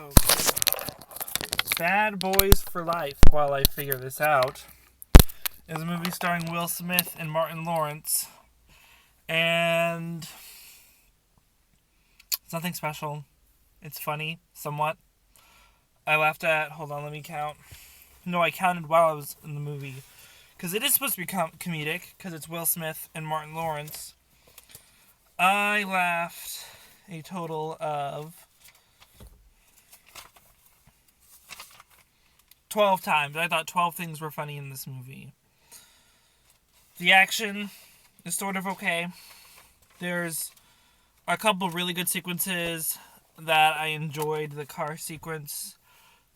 Okay. Bad Boys for Life, while I figure this out, is a movie starring Will Smith and Martin Lawrence. And it's nothing special. It's funny, somewhat. I laughed at, hold on, let me count. No, I counted while I was in the movie. Because it is supposed to be comedic, because it's Will Smith and Martin Lawrence. I laughed a total of 12 times. I thought 12 things were funny in this movie. The action is sort of okay. There's a couple really good sequences that I enjoyed. The car sequence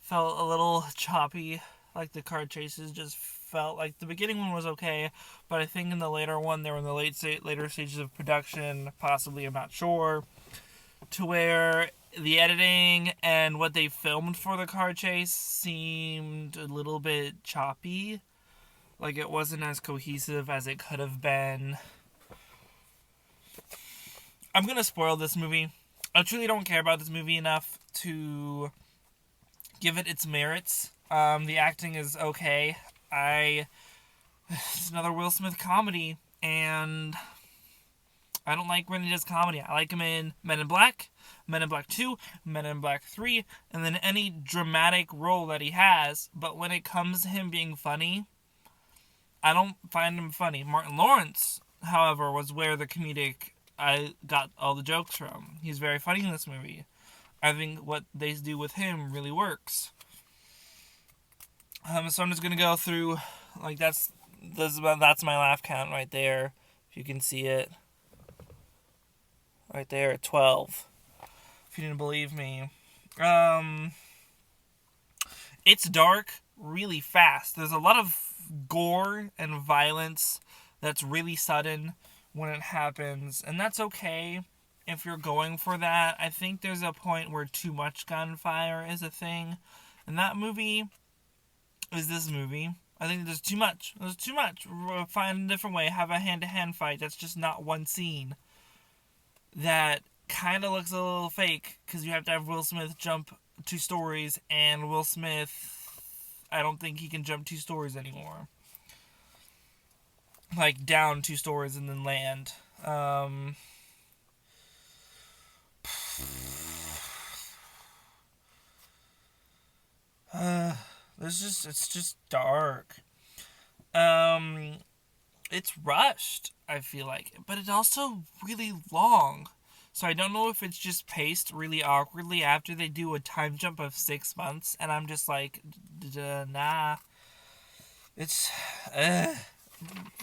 felt a little choppy. Like the car chases just felt like the beginning one was okay, but I think in the later one, they were in the later stages of production, possibly, I'm not sure, to where the editing and what they filmed for the car chase seemed a little bit choppy. Like it wasn't as cohesive as it could have been. I'm going to spoil this movie. I truly don't care about this movie enough to give it its merits. The acting is okay. It's another Will Smith comedy, and I don't like when he does comedy. I like him in Men in Black, Men in Black 2, Men in Black 3, and then any dramatic role that he has. But when it comes to him being funny, I don't find him funny. Martin Lawrence, however, was where the comedic I got all the jokes from. He's very funny in this movie. I think what they do with him really works. So I'm just gonna go through, like that's my laugh count right there. If you can see it, right there at 12. If you didn't believe me, it's dark really fast. There's a lot of gore and violence that's really sudden when it happens, and that's okay if you're going for that. I think there's a point where too much gunfire is a thing, and that movie is this movie. I think there's too much. There's too much. Find a different way. Have a hand-to-hand fight that's just not one scene. That kind of looks a little fake, because you have to have Will Smith jump 2 stories, and Will Smith, I don't think he can jump 2 stories anymore. Like, down 2 stories and then land. It's just dark. It's rushed, I feel like, but it's also really long. So I don't know if it's just paced really awkwardly after they do a time jump of 6 months, and I'm just like, nah. It's,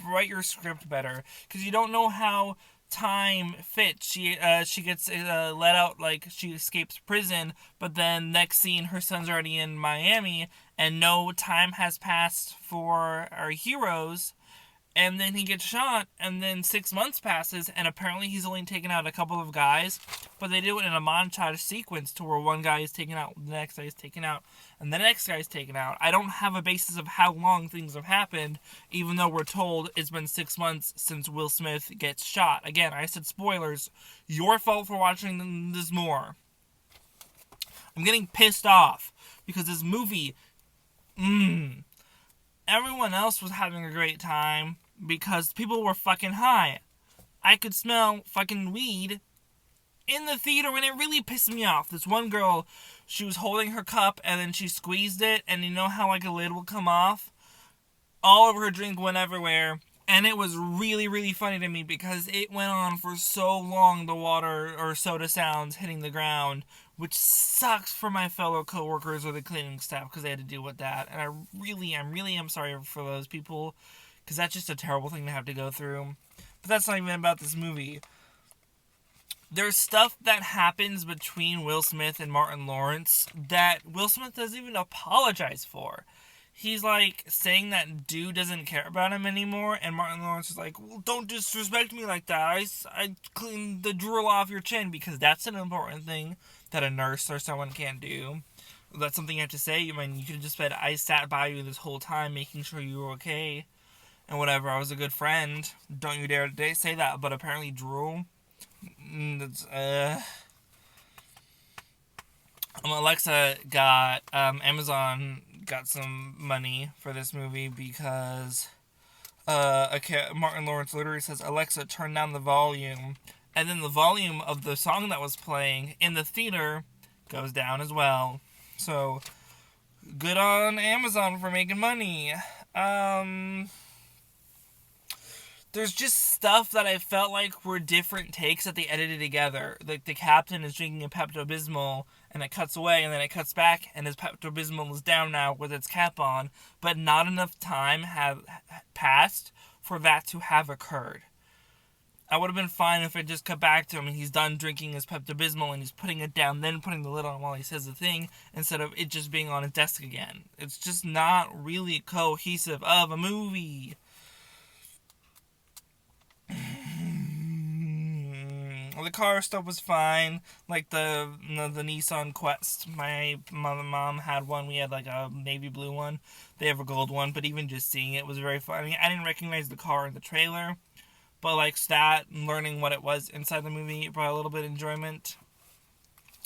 write your script better, because you don't know how time fits. She gets let out, like she escapes prison, but then next scene her son's already in Miami, and no time has passed for our heroes, and then he gets shot, and then 6 months passes, and apparently he's only taken out a couple of guys, but they do it in a montage sequence to where one guy is taken out, the next guy is taken out, and the next guy is taken out. I don't have a basis of how long things have happened, even though we're told it's been 6 months since Will Smith gets shot. Again, I said spoilers. Your fault for watching this more. I'm getting pissed off, because this movie, everyone else was having a great time, because people were fucking high. I could smell fucking weed in the theater, and it really pissed me off. This one girl, she was holding her cup, and then she squeezed it, and you know how like a lid will come off? All of her drink went everywhere, and it was really, really funny to me, because it went on for so long, the water or soda sounds hitting the ground, which sucks for my fellow coworkers or the cleaning staff, because they had to deal with that, and I really am sorry for those people, because that's just a terrible thing to have to go through. But that's not even about this movie. There's stuff that happens between Will Smith and Martin Lawrence that Will Smith doesn't even apologize for. He's like saying that dude doesn't care about him anymore, and Martin Lawrence is like, well, don't disrespect me like that. I cleaned the drool off your chin, because that's an important thing that a nurse or someone can't do. That's something you have to say. I mean, you could have just said, I sat by you this whole time making sure you were okay, and whatever, I was a good friend. Don't you dare say that. But apparently drool, Alexa got Amazon got some money for this movie because Martin Lawrence literally says, "Alexa, turn down the volume," and then the volume of the song that was playing in the theater goes down as well. So good on Amazon for making money. There's just stuff that I felt like were different takes that they edited together. Like the captain is drinking a Pepto-Bismol, and it cuts away, and then it cuts back, and his Pepto-Bismol is down now with its cap on, but not enough time have passed for that to have occurred. I would have been fine if it just cut back to him and he's done drinking his Pepto-Bismol and he's putting it down, then putting the lid on while he says the thing, instead of it just being on his desk again. It's just not really cohesive of a movie. The car stuff was fine. Like the Nissan Quest. My mom had one. We had like a navy blue one. They have a gold one. But even just seeing it was very funny. I didn't recognize the car in the trailer. But like that and learning what it was inside the movie brought a little bit of enjoyment.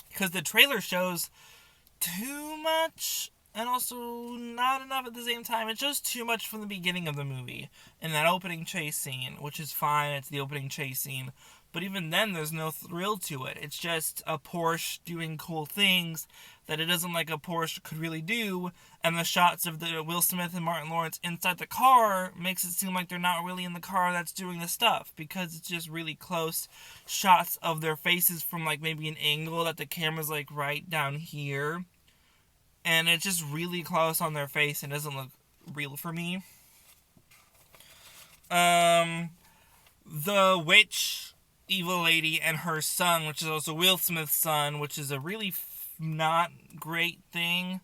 Because the trailer shows too much and also not enough at the same time. It shows too much from the beginning of the movie. In that opening chase scene. Which is fine. It's the opening chase scene. But even then, there's no thrill to it. It's just a Porsche doing cool things that it doesn't like a Porsche could really do. And the shots of the Will Smith and Martin Lawrence inside the car makes it seem like they're not really in the car that's doing the stuff. Because it's just really close shots of their faces from like maybe an angle that the camera's like right down here. And it's just really close on their face and doesn't look real for me. The witch... evil lady and her son, which is also Will Smith's son, which is a really not great thing.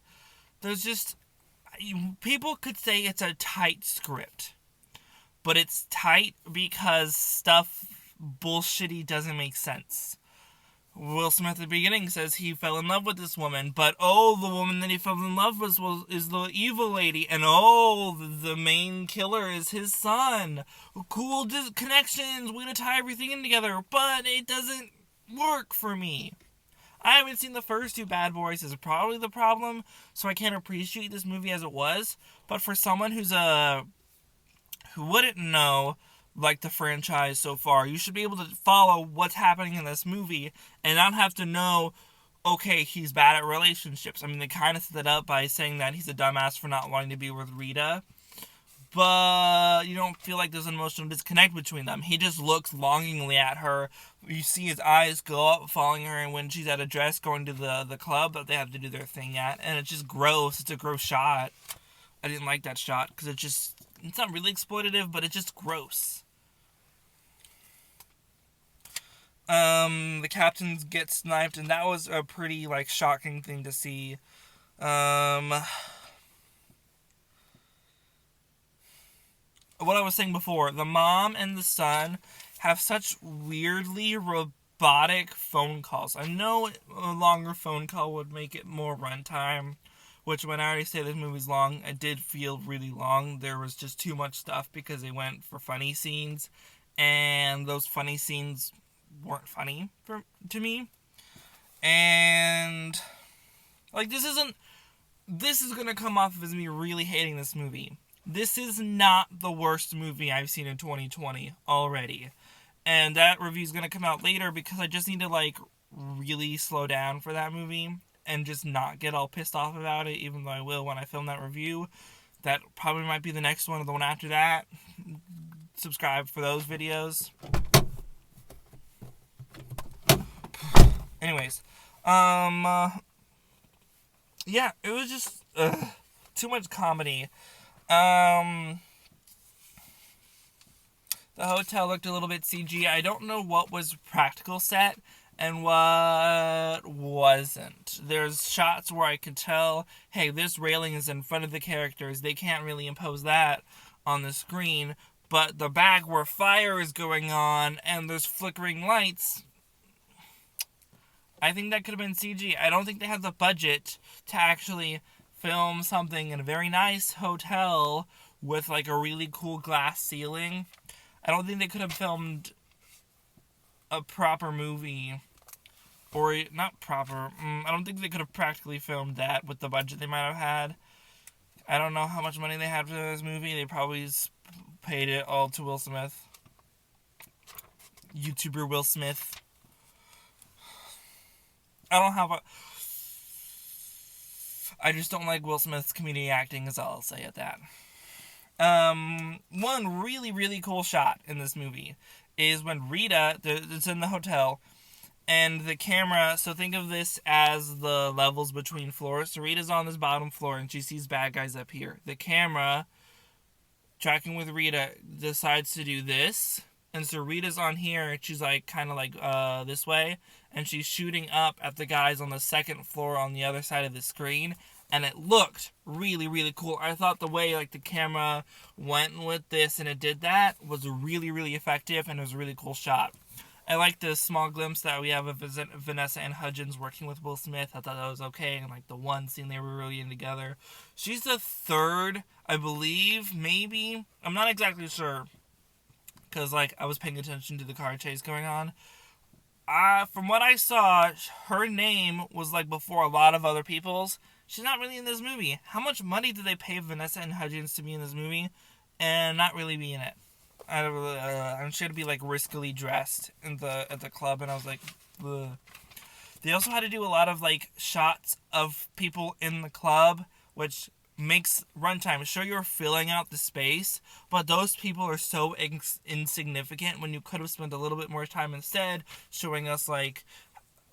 There's just... people could say it's a tight script. But it's tight because stuff bullshitty doesn't make sense. Will Smith at the beginning says he fell in love with this woman, but the woman that he fell in love with is the evil lady, and the main killer is his son. Cool connections, way to tie everything in together, but it doesn't work for me. I haven't seen the first two Bad Boys is probably the problem, so I can't appreciate this movie as it was, but for someone who wouldn't know like the franchise so far, you should be able to follow what's happening in this movie and not have to know, okay, he's bad at relationships. I mean, they kind of set it up by saying that he's a dumbass for not wanting to be with Rita, but you don't feel like there's an emotional disconnect between them. He just looks longingly at her. You see his eyes go up, following her, and when she's at a dress going to the club that they have to do their thing at, and it's just gross. It's a gross shot. I didn't like that shot because it's not really exploitative, but it's just gross. The captain gets sniped, and that was a pretty, like, shocking thing to see. What I was saying before, the mom and the son have such weirdly robotic phone calls. I know a longer phone call would make it more runtime, which when I already say this movie's long, it did feel really long. There was just too much stuff because they went for funny scenes, and those funny scenes weren't funny to me. And like this is gonna come off as me really hating this movie. This is not the worst movie I've seen in 2020 already. And that review's gonna come out later because I just need to like really slow down for that movie and just not get all pissed off about it, even though I will when I film that review. That probably might be the next one or the one after that. Subscribe for those videos. Anyways, yeah, it was just too much comedy. The hotel looked a little bit CG. I don't know what was practical set and what wasn't. There's shots where I could tell, hey, this railing is in front of the characters. They can't really impose that on the screen. But the back where fire is going on and there's flickering lights, I think that could have been CG. I don't think they have the budget to actually film something in a very nice hotel with like a really cool glass ceiling. I don't think they could have filmed a proper movie or not proper. I don't think they could have practically filmed that with the budget they might have had. I don't know how much money they had for this movie. They probably paid it all to Will Smith. YouTuber Will Smith. I just don't like Will Smith's comedic acting, is all I'll say at that. One really, really cool shot in this movie is when Rita, it's in the hotel, and the camera, so think of this as the levels between floors. So Rita's on this bottom floor, and she sees bad guys up here. The camera, tracking with Rita, decides to do this, and so Rita's on here, and she's like, kind of like, this way, and she's shooting up at the guys on the second floor on the other side of the screen, and it looked really, really cool. I thought the way, like, the camera went with this and it did that was really, really effective, and it was a really cool shot. I like the small glimpse that we have of Vanessa and Hudgens working with Will Smith. I thought that was okay, and, like, the one scene they were really in together. She's the third, I believe, maybe. I'm not exactly sure, because, like, I was paying attention to the car chase going on. From what I saw, her name was, like, before a lot of other people's. She's not really in this movie. How much money did they pay Vanessa and Hudgens to be in this movie and not really be in it? I'm sure to be, like, riskily dressed at the club, and I was like, ugh. They also had to do a lot of, like, shots of people in the club, which makes runtime. Sure, you're filling out the space, but those people are so insignificant when you could have spent a little bit more time instead showing us, like,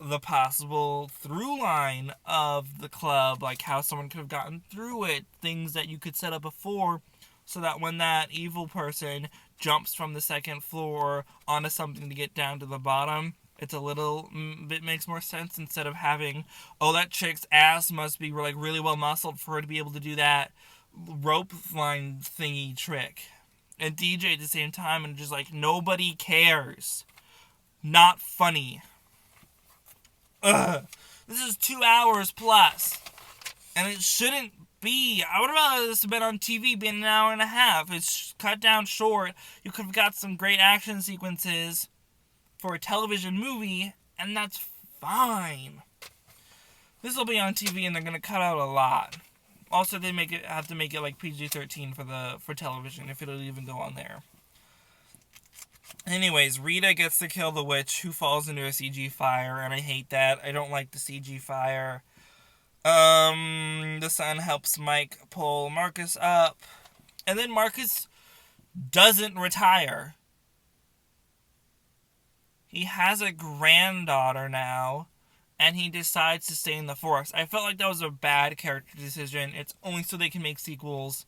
the possible through line of the club, like how someone could have gotten through it, things that you could set up before, so that when that evil person jumps from the second floor onto something to get down to the bottom, it's a little bit makes more sense instead of having, oh, that chick's ass must be, like, really well muscled for her to be able to do that rope line thingy trick and DJ at the same time, and just, like, nobody cares. Not funny. Ugh. This is 2 hours plus, and it shouldn't be. I would have rather this have been on TV, being an hour and a half. It's cut down short. You could have got some great action sequences for a television movie, and that's fine. This will be on TV, and they're gonna cut out a lot. Also, they have to make it like PG-13 for television, if it'll even go on there. Anyways, Rita gets to kill the witch, who falls into a CG fire, and I hate that. I don't like the CG fire. The son helps Mike pull Marcus up, and then Marcus doesn't retire. He has a granddaughter now, and he decides to stay in the force. I felt like that was a bad character decision. It's only so they can make sequels.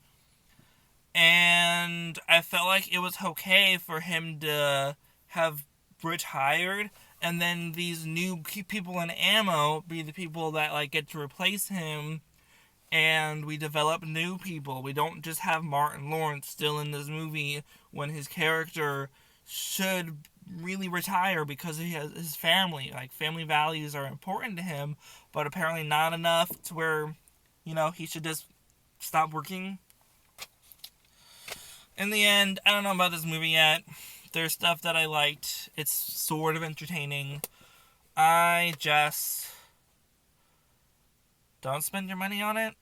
And I felt like it was okay for him to have retired, and then these new people in ammo be the people that, like, get to replace him, and we develop new people. We don't just have Martin Lawrence still in this movie when his character should really retire because he has his family. Like, family values are important to him, but apparently not enough to where, you know, he should just stop working. In the end, I don't know about this movie yet. There's stuff that I liked. It's sort of entertaining. I just don't spend your money on it.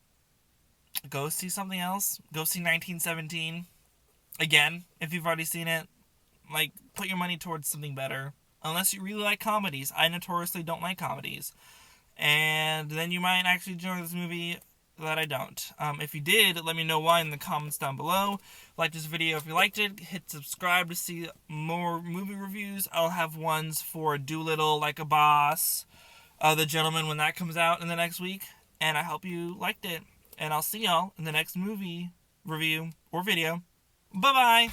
Go see something else. Go see 1917. Again, if you've already seen it. Like, put your money towards something better. Unless you really like comedies. I notoriously don't like comedies. And then you might actually enjoy this movie that I don't. If you did, let me know why in the comments down below. Like this video if you liked it. Hit subscribe to see more movie reviews. I'll have ones for Doolittle, Like a Boss, The Gentleman when that comes out in the next week. And I hope you liked it. And I'll see y'all in the next movie review or video. Bye-bye!